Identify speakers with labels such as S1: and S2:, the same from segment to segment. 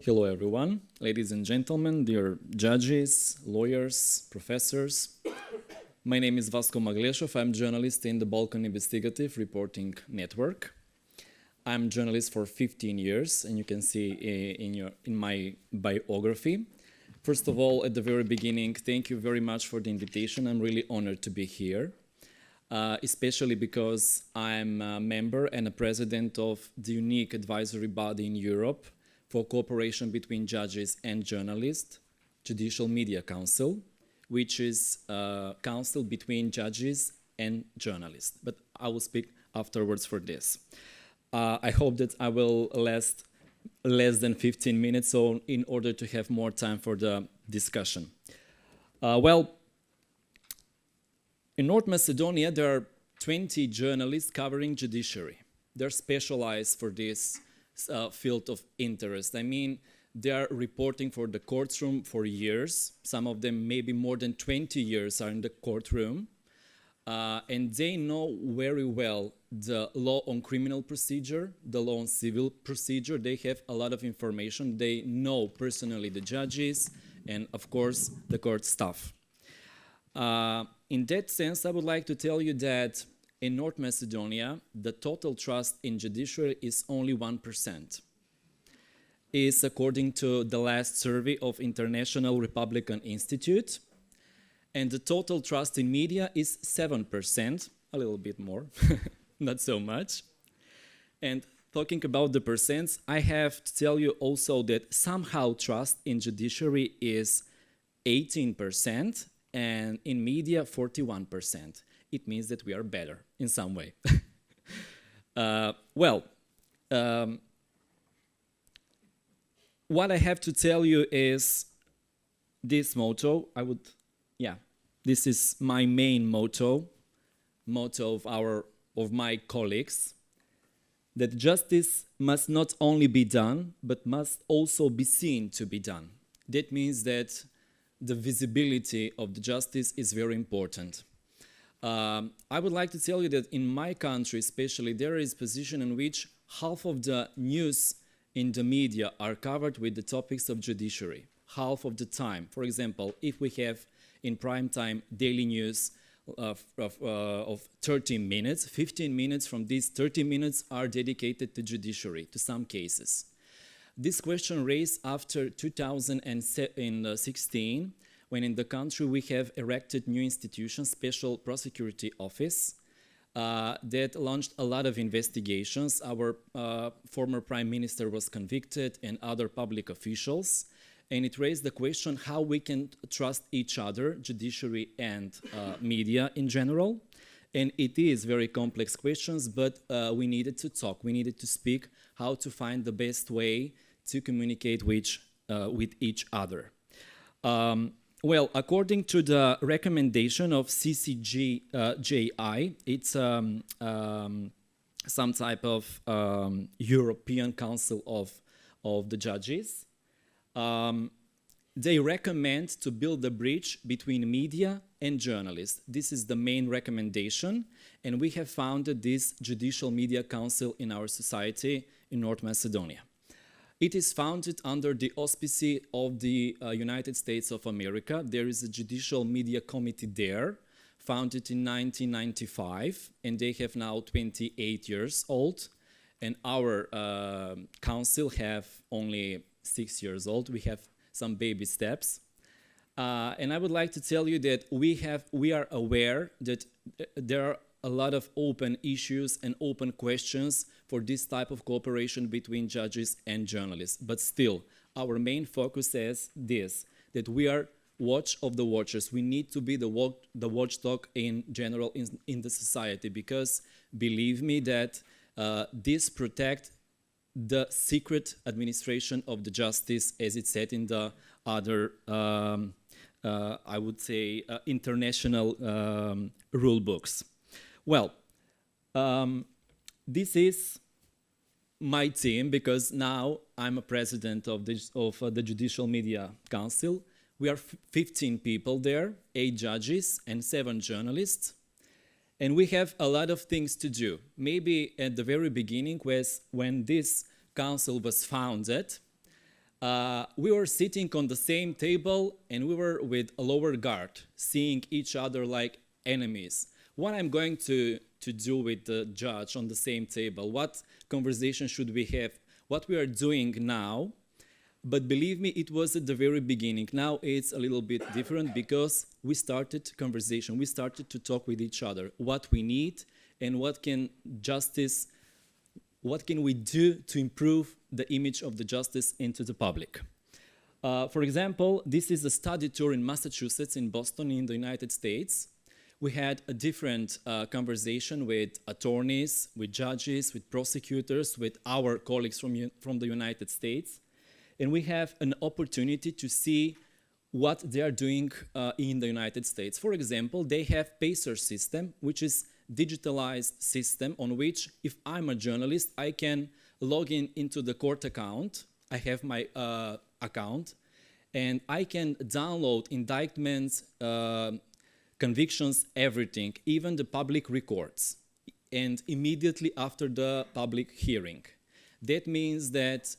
S1: Hello everyone, ladies and gentlemen, dear judges, lawyers, professors. My name is Vasko Magleshov. I'm journalist in the Balkan Investigative reporting network. I'm journalist for 15 years, and you can see in my biography. First of all, at the very beginning, thank you very much for the invitation. I'm really honored to be here, especially because I'm a member and a president of the unique advisory body in Europe for cooperation between judges and journalists, Judicial Media Council, which is a council between judges and journalists. But I will speak afterwards for this. I hope that I will last less than 15 minutes, so in order to have more time for the discussion. Well, in North Macedonia, there are 20 journalists covering judiciary. They're specialized for this field of interest. I mean, they are reporting for the courtroom for years. Some of them, maybe more than 20 years, are in the courtroom. And they know very well the law on criminal procedure, the law on civil procedure. They have a lot of information. They know personally the judges and, of course, the court staff. In that sense, I would like to tell you that in North Macedonia, the total trust in judiciary is only 1%. Is according to the last survey of International Republican Institute. And the total trust in media is 7%, a little bit more, not so much. And talking about the percents, I have to tell you also that somehow trust in judiciary is 18% and in media 41%. It means that we are better in some way. What I have to tell you is this motto. This is my main motto of my colleagues, that justice must not only be done, but must also be seen to be done. That means that the visibility of the justice is very important. I would like to tell you that in my country especially, there is a position in which half of the news in the media are covered with the topics of judiciary, half of the time. For example, if we have in prime time daily news of 30 minutes, 15 minutes from these 30 minutes are dedicated to judiciary, to some cases. This question raised after 2016, when in the country we have erected new institutions, Special Prosecutor's Office, that launched a lot of investigations. Our former Prime Minister was convicted and other public officials. And it raised the question how we can trust each other, judiciary and media in general. And it is very complex questions, but we needed to talk, we needed to speak how to find the best way to communicate with each other. Well, according to the recommendation of CCJI, it's some type of European Council of the Judges. They recommend to build a bridge between media and journalists. This is the main recommendation, and we have founded this Judicial Media Council in our society in North Macedonia. It is founded under the auspices of the United States of America. There is a Judicial Media Committee there, founded in 1995, and they have now 28 years old. And our council have only 6 years old. We have some baby steps. And I would like to tell you that we are aware that there are a lot of open issues and open questions for this type of cooperation between judges and journalists. But still, our main focus is this, that we are watch of the watchers. We need to be the watchdog in general in the society, because believe me that this protects the secret administration of the justice, as it said in the other, I would say, international rule books. Well, this is my team, because now I'm a president of the Judicial Media Council. We are 15 people there, 8 judges and 7 journalists. And we have a lot of things to do. Maybe at the very beginning, when this council was founded, We were sitting on the same table and we were with a lower guard, seeing each other like enemies. What I'm going to do with the judge on the same table? What conversation should we have? What we are doing now? But believe me, it was at the very beginning. Now it's a little bit different because we started conversation. We started to talk with each other. What we need and what can we do to improve the image of the justice into the public? For example, this is a study tour in Massachusetts, in Boston, in the United States. We had a different conversation with attorneys, with judges, with prosecutors, with our colleagues from the United States. And we have an opportunity to see what they are doing in the United States. For example, they have PACER system, which is digitalized system on which, if I'm a journalist, I can log into the court account. I have my account, and I can download indictments, convictions, everything, even the public records, and immediately after the public hearing. That means that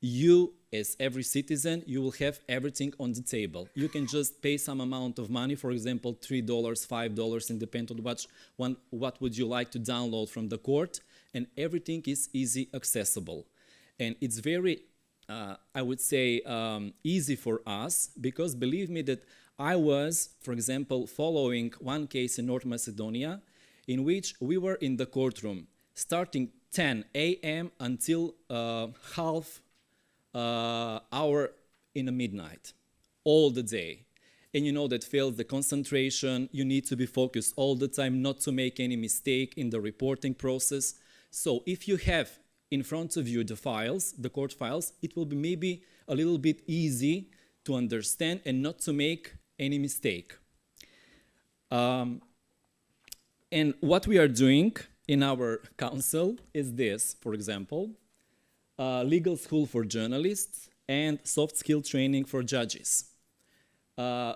S1: you, as every citizen, you will have everything on the table. You can just pay some amount of money, for example, $3, $5, and depend on what would you like to download from the court, and everything is easy accessible. And it's very, I would say, easy for us, because believe me that I was, for example, following one case in North Macedonia in which we were in the courtroom starting 10 a.m. until half hour in the midnight, all the day. And you know that fails the concentration. You need to be focused all the time, not to make any mistake in the reporting process. So if you have in front of you the files, the court files, it will be maybe a little bit easy to understand and not to make any mistake. And what we are doing in our council is this, for example, legal school for journalists and soft skill training for judges.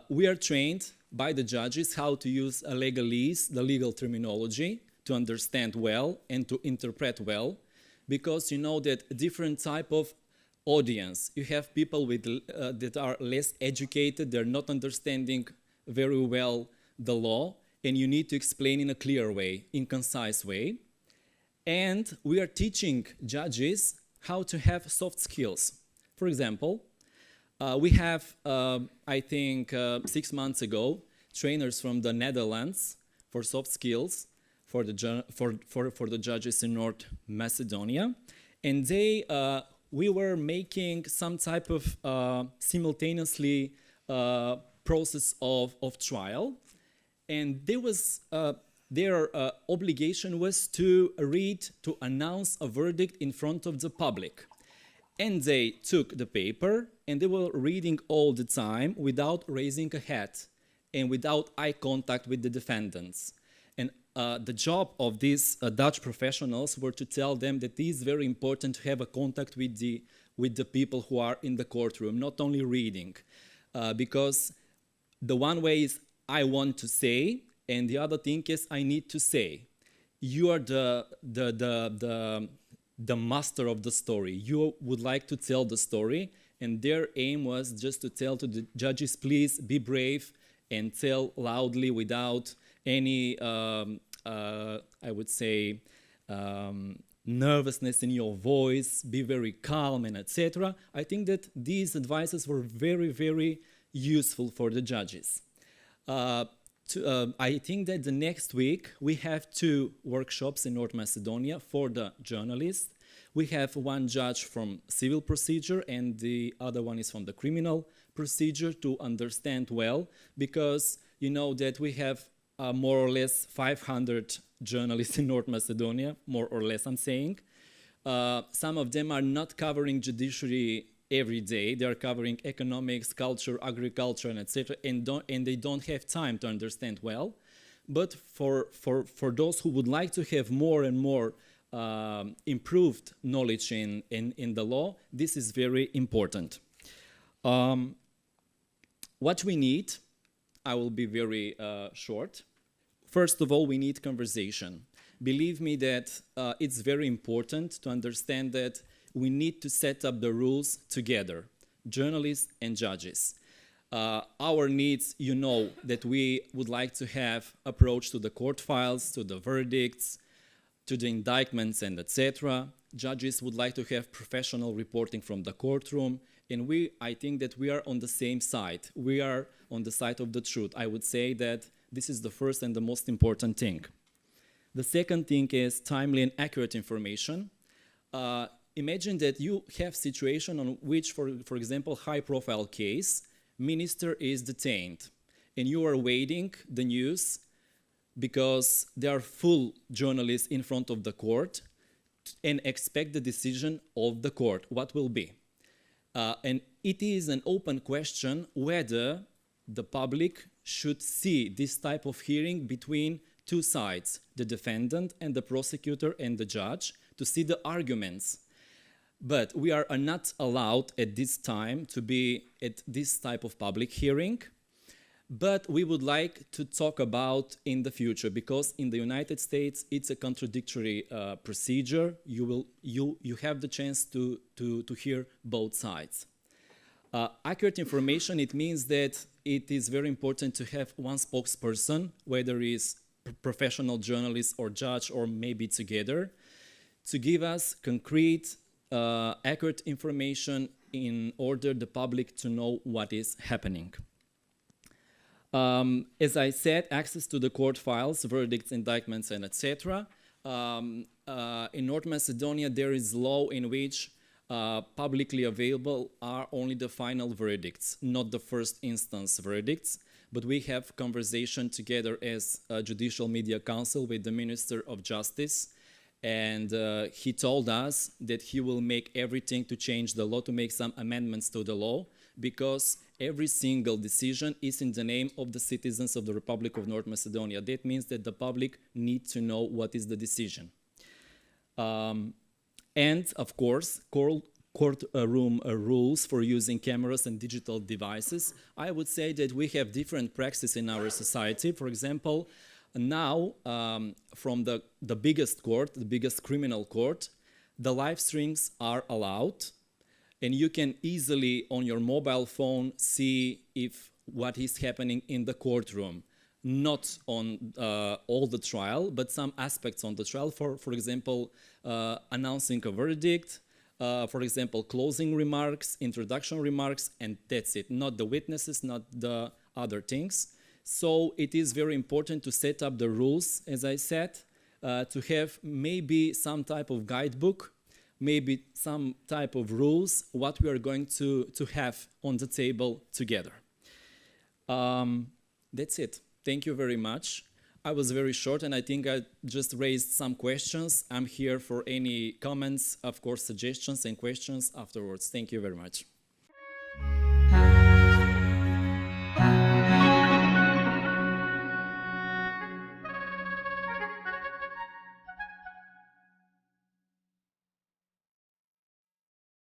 S1: We are trained by the judges how to use a legalese, the legal terminology, to understand well and to interpret well, because you know that different type of audience. You have people with, that are less educated, they're not understanding very well the law, and you need to explain in a clear way, in concise way. And we are teaching judges how to have soft skills. For example, we have, I think 6 months ago, trainers from the Netherlands for soft skills for the judges in North Macedonia, and they we were making some type of simultaneously process of trial, and there was their obligation was to announce a verdict in front of the public. And they took the paper and they were reading all the time without raising a head and without eye contact with the defendants. And the job of these Dutch professionals were to tell them that it is very important to have a contact with the people who are in the courtroom, not only reading. Because the one way is I want to say, and the other thing is I need to say. You are the master of the story. You would like to tell the story, and their aim was just to tell to the judges, please be brave and tell loudly without any, I would say, nervousness in your voice, be very calm, and etc. I think that these advices were very, very useful for the judges. I think that the next week we have 2 workshops in North Macedonia for the journalists. We have one judge from civil procedure and the other one is from the criminal procedure to understand well, because you know that we have more or less 500 journalists in North Macedonia, more or less I'm saying. Some of them are not covering judiciary every day. They are covering economics, culture, agriculture, and etc. And they don't have time to understand well. But for those who would like to have more and more improved knowledge in the law, this is very important. What we need, I will be very short. First of all, we need conversation. Believe me that it's very important to understand that we need to set up the rules together. journalists and judges. Our needs, you know, that we would like to have approach to the court files, to the verdicts, to the indictments and etc. Judges would like to have professional reporting from the courtroom, and I think that we are on the same side. We are on the side of the truth. I would say that this is the first and the most important thing. The second thing is timely and accurate information. Imagine that you have situation on which, for example, high-profile case, minister is detained, and you are waiting the news because there are full journalists in front of the court and expect the decision of the court, what will be. And it is an open question whether the public should see this type of hearing between two sides, the defendant and the prosecutor and the judge, to see the arguments. But we are not allowed at this time to be at this type of public hearing. But we would like to talk about in the future, because in the United States it's a contradictory procedure. You have the chance to hear both sides. Accurate information, it means that it is very important to have one spokesperson, whether it's professional journalist or judge or maybe together, to give us concrete, accurate information in order the public to know what is happening. As I said, access to the court files, verdicts, indictments, and etc. In North Macedonia, there is law in which publicly available are only the final verdicts, not the first instance verdicts. But we have conversation together as a Judicial Media Council with the Minister of Justice, and he told us that he will make everything to change the law, to make some amendments to the law, because every single decision is in the name of the citizens of the Republic of North Macedonia. That means that the public needs to know what is the decision. And of course, courtroom rules for using cameras and digital devices. I would say that we have different practices in our society. For example, now from the biggest court, the biggest criminal court, the live streams are allowed, and you can easily on your mobile phone see what is happening in the courtroom. Not on all the trial, but some aspects on the trial. For example, announcing a verdict, for example, closing remarks, introduction remarks, and that's it. Not the witnesses, not the other things. So it is very important to set up the rules, as I said, to have maybe some type of guidebook, maybe some type of rules, what we are going to have on the table together. That's it. Thank you very much. I was very short, and I think I just raised some questions. I'm here for any comments, of course, suggestions and questions afterwards. Thank you very much.